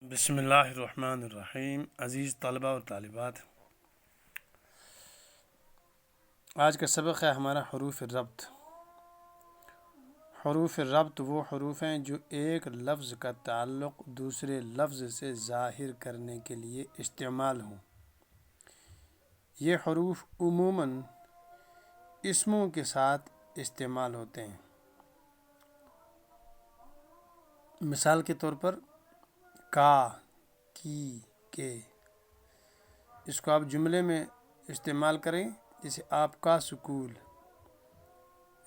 بسم اللہ الرحمن الرحیم۔ عزیز طلبہ اور طالبات، آج کا سبق ہے ہمارا حروف ربط۔ حروف ربط وہ حروف ہیں جو ایک لفظ کا تعلق دوسرے لفظ سے ظاہر کرنے کے لیے استعمال ہوں۔ یہ حروف عموماً اسموں کے ساتھ استعمال ہوتے ہیں۔ مثال کے طور پر کا، کی، کے، اس کو آپ جملے میں استعمال کریں، جیسے آپ کا سکول،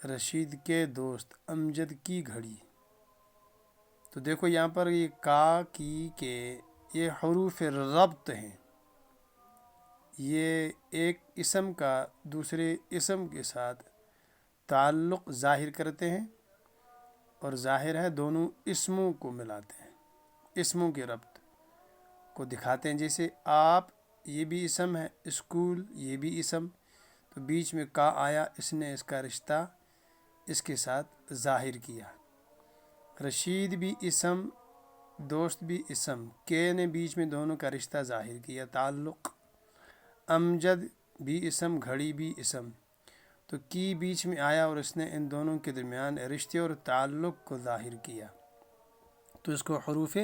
رشید کے دوست، امجد کی گھڑی۔ تو دیکھو یہاں پر یہ کا، کی، کے، یہ حروف ربط ہیں۔ یہ ایک اسم کا دوسرے اسم کے ساتھ تعلق ظاہر کرتے ہیں، اور ظاہر ہے دونوں اسموں کو ملاتے ہیں، اسموں کے ربط کو دکھاتے ہیں۔ جیسے آپ، یہ بھی اسم ہے، اسکول یہ بھی اسم، تو بیچ میں کا آیا، اس نے اس کا رشتہ اس کے ساتھ ظاہر کیا۔ رشید بھی اسم، دوست بھی اسم، کے نے بیچ میں دونوں کا رشتہ ظاہر کیا، تعلق۔ امجد بھی اسم، گھڑی بھی اسم، تو کی بیچ میں آیا اور اس نے ان دونوں کے درمیان رشتے اور تعلق کو ظاہر کیا، تو اس کو حروف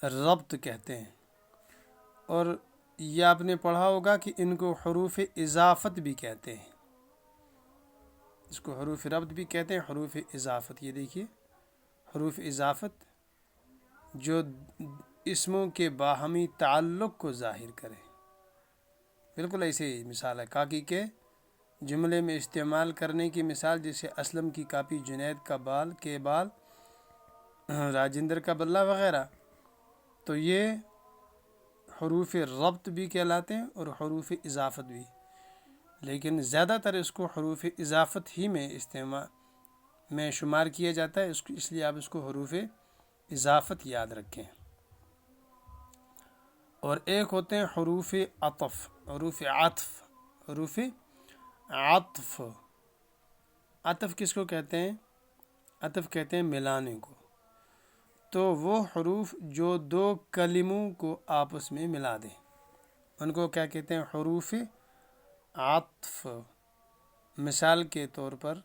ربط کہتے ہیں۔ اور یہ آپ نے پڑھا ہوگا کہ ان کو حروف اضافت بھی کہتے ہیں۔ اس کو حروف ربط بھی کہتے ہیں، حروف اضافت۔ یہ دیکھیے حروف اضافت جو اسموں کے باہمی تعلق کو ظاہر کرے، بالکل ایسے ہی مثال ہے کاکی کے جملے میں استعمال کرنے کی مثال، جیسے اسلم کی کاپی، جنید کا بال کے بال، راجندر کا بلہ وغیرہ۔ تو یہ حروف ربط بھی کہلاتے ہیں اور حروف اضافت بھی، لیکن زیادہ تر اس کو حروف اضافت ہی میں شمار کیا جاتا ہے، اس لیے آپ اس کو حروف اضافت یاد رکھیں۔ اور ایک ہوتے ہیں حروف عطف، حروف عطف، حروف عطف۔ عطف کس کو کہتے ہیں؟ عطف کہتے ہیں ملانے کو۔ تو وہ حروف جو دو کلموں کو آپس میں ملا دیں، ان کو کیا کہتے ہیں؟ حروف عطف۔ مثال کے طور پر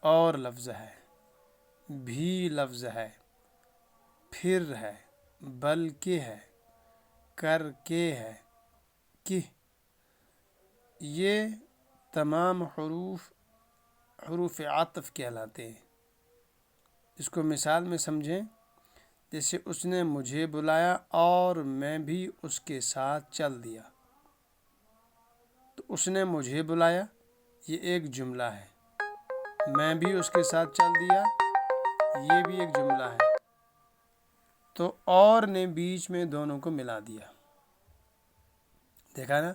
اور لفظ ہے، بھی لفظ ہے، پھر ہے، بلکہ ہے، کر کے ہے، کہ۔ یہ تمام حروف عطف کہلاتے ہیں۔ اس کو مثال میں سمجھیں، جیسے اس نے مجھے بلایا اور میں بھی اس کے ساتھ چل دیا۔ تو اس نے مجھے بلایا، یہ ایک جملہ ہے، میں بھی اس کے ساتھ چل دیا، یہ بھی ایک جملہ ہے، تو اور نے بیچ میں دونوں کو ملا دیا۔ دیکھا نا؟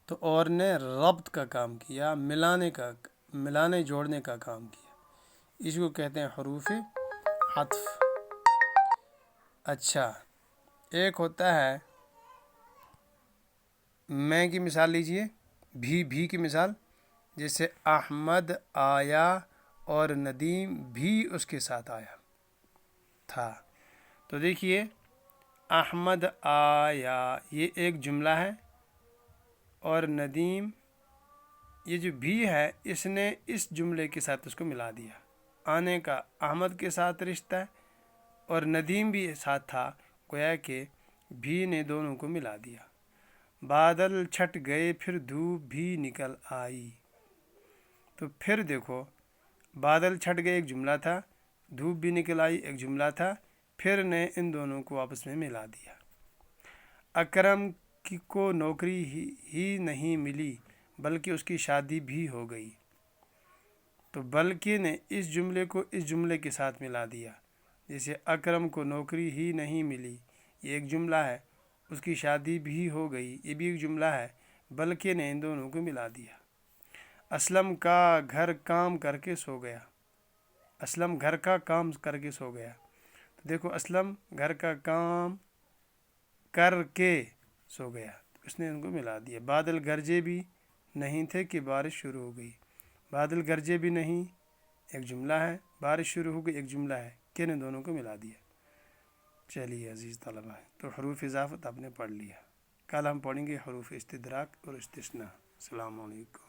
تو اور نے ربط کا کام کیا، ملانے جوڑنے کا کام کیا، اس کو کہتے ہیں حروف عطف۔ اچھا، ایک ہوتا ہے میں کی مثال لیجئے، بھی کی مثال، جیسے احمد آیا اور ندیم بھی اس کے ساتھ آیا تھا۔ تو دیکھیے احمد آیا یہ ایک جملہ ہے، اور ندیم یہ جو بھی ہے اس نے اس جملے کے ساتھ اس کو ملا دیا۔ آنے کا احمد کے ساتھ رشتہ ہے اور ندیم بھی ساتھ تھا، گویا کہ بھی نے دونوں کو ملا دیا۔ بادل چھٹ گئے پھر دھوپ بھی نکل آئی۔ تو پھر دیکھو، بادل چھٹ گئے ایک جملہ تھا، دھوپ بھی نکل آئی ایک جملہ تھا، پھر نے ان دونوں کو آپس میں ملا دیا۔ اکرم کو نوکری ہی نہیں ملی بلکہ اس کی شادی بھی ہو گئی۔ تو بلکہ نے اس جملے کو اس جملے کے ساتھ ملا دیا، جیسے اکرم کو نوکری ہی نہیں ملی، یہ ایک جملہ ہے، اس کی شادی بھی ہو گئی، یہ بھی ایک جملہ ہے، بلکہ نے ان دونوں کو ملا دیا۔ اسلم کا گھر کام کر کے سو گیا، اسلم گھر کا کام کر کے سو گیا۔ تو دیکھو اسلم گھر کا کام کر کے سو گیا، تو اس نے ان کو ملا دیا۔ بادل گرجے بھی نہیں تھے کہ بارش شروع ہو گئی، بادل گرجے بھی نہیں ایک جملہ ہے، بارش شروع ہو گئی ایک جملہ ہے، کہ نے دونوں کو ملا دیا۔ چلیے عزیز طلبہ، تو حروف اضافت آپ نے پڑھ لیا، کل ہم پڑھیں گے حروف استدراک اور استثناء۔ السلام علیکم۔